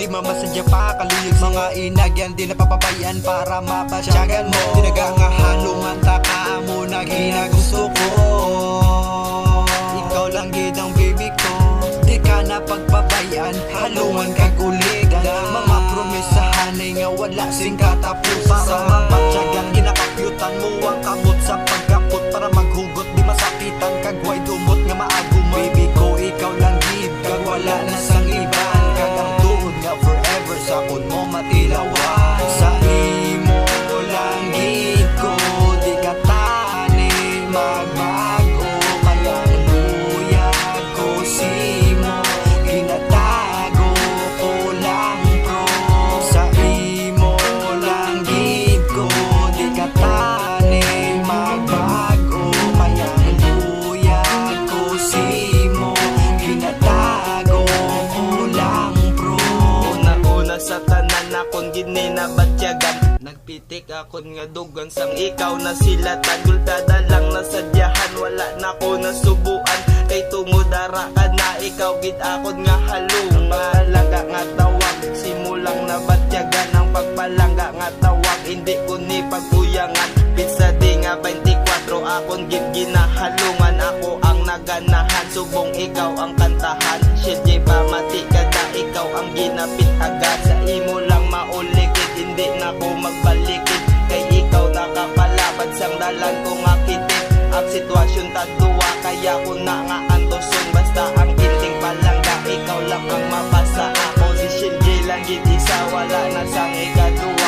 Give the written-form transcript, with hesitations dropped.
di mamasadya pa kaluyog. Mga inagyan di napapabayan para mapasyagan mo. Tinaga nga halungan taka mo na ginagusto ko. Ikaw lang gid ang baby ko, di ka na pagpabayan, halungan kag uligan. Mga promesahan ay nga wala sing katapusan. Para mapasyagan ginakakyutan mo ang kamot sa pagkapot. Para maghugot di masakitan kag way dumot nga maagum. Baby ko ikaw lang gid kag wala na sang iban. Kag ang tuod nga forever sa kun mo matilawan. Sa imo lang gid ko di ka tani magbago. Kaya luyag ko simo ginatago ko lang pro. Sa imo lang gid ko di ka tani magbago. Kaya luyag ko simo ginatago ko lang pro. Una-una sa tanan akong gininabatyagan, nagpitik akon nga dugan sang ikaw na sila. Tagultada lang nasadyahan, wala na ko nasubuan. Kay tumudara ka na ikaw gid akon nga halungan. Pagpalangga nga tawag, simulang nabatyagan. Ang pagpalangga nga tawag, hindi ko ni paguyangan. Pizza di nga 24 akon gid ginahalungan. Ako ang naganahan, subong ikaw ang kantahan. Shit pamati kada ikaw ang ginapit agad. Sa imo lang maulikid, hindi na ko magbalikid. Kay ikaw nakapalapad sang dalan ko nga kitid. Ang sitwasyon tadua kaya ko na nga antoson. Basta ang kiting palangga, ikaw lang ang mapasa ako. Si Shinji lang gid isa, wala na sang ikadua.